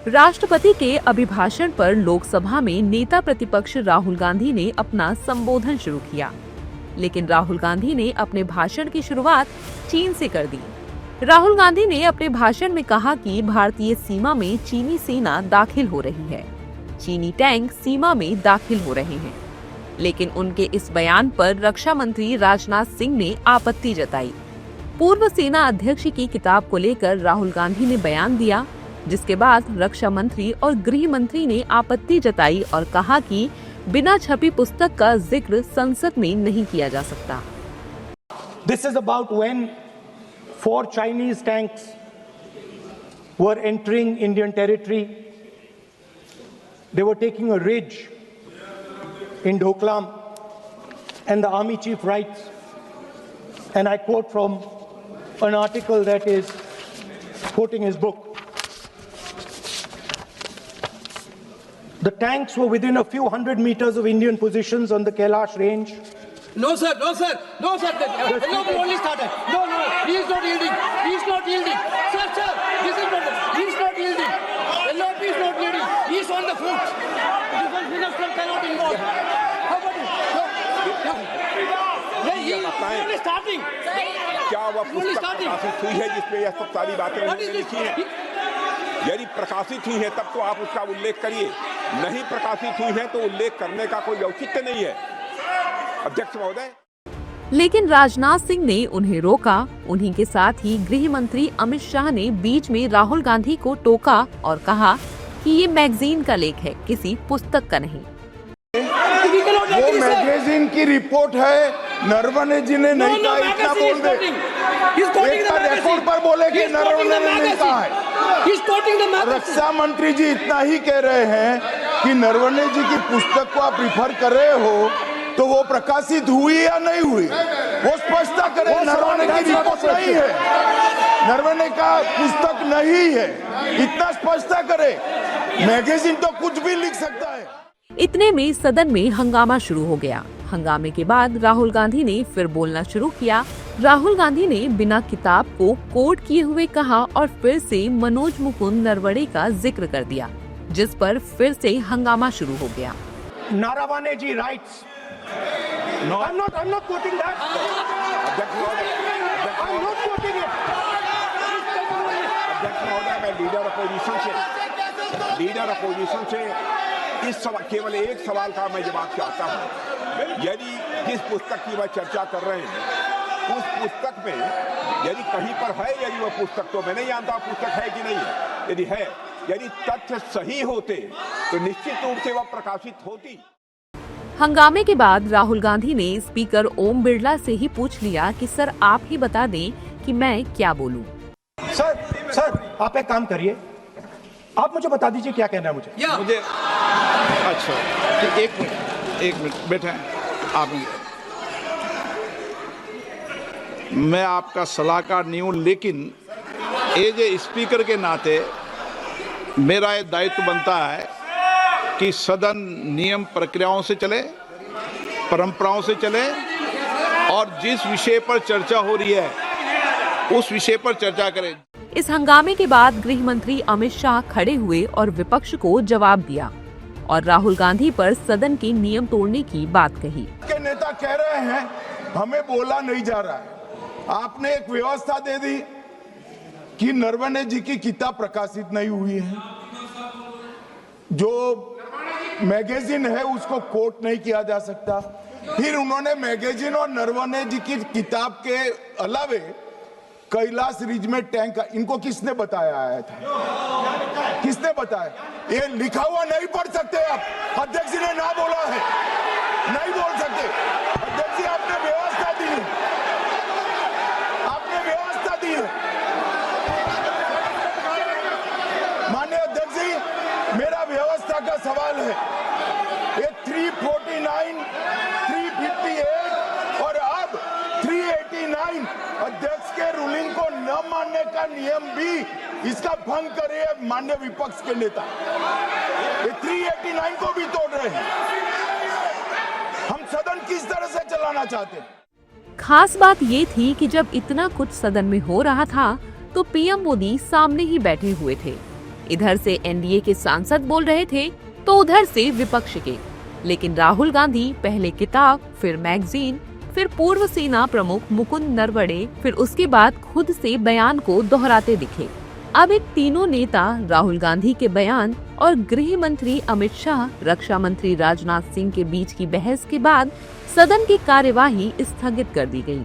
राष्ट्रपति के अभिभाषण पर लोकसभा में नेता प्रतिपक्ष राहुल गांधी ने अपना संबोधन शुरू किया, लेकिन राहुल गांधी ने अपने भाषण की शुरुआत चीन से कर दी। राहुल गांधी ने अपने भाषण में कहा कि भारतीय सीमा में चीनी सेना दाखिल हो रही है, चीनी टैंक सीमा में दाखिल हो रहे हैं। लेकिन उनके इस बयान पर रक्षा मंत्री राजनाथ सिंह ने आपत्ति जताई। पूर्व सेना अध्यक्ष की किताब को लेकर राहुल गांधी ने बयान दिया, जिसके बाद रक्षा मंत्री और गृह मंत्री ने आपत्ति जताई और कहा कि बिना छपी पुस्तक का जिक्र संसद में नहीं किया जा सकता। This is about when 4 Chinese tanks were entering Indian territory. They were taking a ridge in Doklam, and the army chief writes, and I quote from an article that is quoting his book. The tanks were within a few hundred meters of Indian positions on the Kailash range. No, sir. No, sir. No, only started. No. He is not yielding. Sir. This is not. He is not yielding. LOP is not yielding. He is on the foot. Defense minister cannot involve. How about it? He is only starting. क्या वह पुस्तक प्रकाशित हुई है जिसमें यह सब सारी बातें उन्होंने लिखी हैं? यदि प्रकाशित हुई है तब तो आप उसका उल्लेख करिए, नहीं प्रकाशित हुई है तो उल्लेख करने का कोई औचित्य नहीं है, अध्यक्ष महोदय। लेकिन राजनाथ सिंह ने उन्हें रोका। उन्हीं के साथ ही गृह मंत्री अमित शाह ने बीच में राहुल गांधी को टोका और कहा कि ये मैगजीन का लेख है, किसी पुस्तक का नहीं। वो मैगजीन की रिपोर्ट है, नरवणे जी ने नहीं कहा, इतना बोल दे। रिकॉर्ड पर बोले कि नरवणे ने नहीं कहा है। रक्षा मंत्री जी इतना ही कह रहे हैं कि नरवणे जी की पुस्तक को आप रिफर कर रहे हो तो वो प्रकाशित हुई या नहीं हुई, वो स्पष्टता करें। नरवणे की रिपोर्ट नहीं है, नरवणे का पुस्तक नहीं है, इतना स्पष्टता करे। मैगजीन तो कुछ भी लिख सकता है। इतने में सदन में हंगामा शुरू हो गया। हंगामे के बाद राहुल गांधी ने फिर बोलना शुरू किया। राहुल गांधी ने बिना किताब को कोट किए हुए कहा और फिर से मनोज मुकुंद नरवणे का जिक्र कर दिया, जिस पर फिर से हंगामा शुरू हो गया। Naravane ji writes. No, I'm not quoting that. I'm not quoting it. अध्यक्ष महोदय, मैं लीडर अपोजिशन से इस सवाल, केवल एक सवाल का मैं जवाब चाहता हूँ। यदि जिस पुस्तक की वह चर्चा कर रहे हैं उस पुस्तक में यदि कहीं पर है, यदि वह पुस्तक, तो मैं नहीं जानता पुस्तक है कि नहीं है, यदि है, यदि तथ्य सही होते तो निश्चित रूप से वह प्रकाशित होती। हंगामे के बाद राहुल गांधी ने स्पीकर ओम बिरला से ही पूछ लिया कि सर आप ही बता दें कि मैं क्या बोलूं। सर आप एक काम करिए, आप मुझे बता दीजिए क्या कहना है मुझे। अच्छा, एक मिनट बैठे आप। मैं आपका सलाहकार नहीं हूं, लेकिन एज ए स्पीकर के नाते मेरा ये दायित्व बनता है कि सदन नियम प्रक्रियाओं से चले, परंपराओं से चले और जिस विषय पर चर्चा हो रही है उस विषय पर चर्चा करें। इस हंगामे के बाद गृह मंत्री अमित शाह खड़े हुए और विपक्ष को जवाब दिया और राहुल गांधी पर सदन के नियम तोड़ने की बात कही। के नेता कह रहे हैं हमें बोला नहीं जा रहा है। आपने एक व्यवस्था दे दी कि नरवणे जी की किताब प्रकाशित नहीं हुई है, जो मैगजीन है उसको कोट नहीं किया जा सकता। फिर उन्होंने मैगजीन और नरवणे जी की किताब के अलावे कैलाश रिज में टैंक, इनको किसने बताया आया था, किसने बताया? ये लिखा हुआ नहीं पढ़ सकते आप, अध्यक्ष जी ने ना बोला है, नहीं बोल सकते। अध्यक्ष जी आपने व्यवस्था दी है, आपने व्यवस्था दी है। माननीय अध्यक्ष जी, मेरा व्यवस्था का सवाल है। ये 349, 358 और अब 389 अध्यक्ष के रूलिंग को न मानने का नियम भी इसका भंग करे माननीय विपक्ष के नेता। ये 389 को भी तोड़ रहे हैं। हम सदन किस तरह से चलाना चाहते हैं? खास बात ये थी कि जब इतना कुछ सदन में हो रहा था तो पीएम मोदी सामने ही बैठे हुए थे। इधर से एनडीए के सांसद बोल रहे थे तो उधर से विपक्ष के। लेकिन राहुल गांधी पहले किताब, फिर मैगजीन, फिर पूर्व सेना प्रमुख मुकुंद नरवणे, फिर उसके बाद खुद से बयान को दोहराते दिखे। अब इन तीनों नेता राहुल गांधी के बयान और गृह मंत्री अमित शाह, रक्षा मंत्री राजनाथ सिंह के बीच की बहस के बाद सदन की कार्यवाही स्थगित कर दी गई।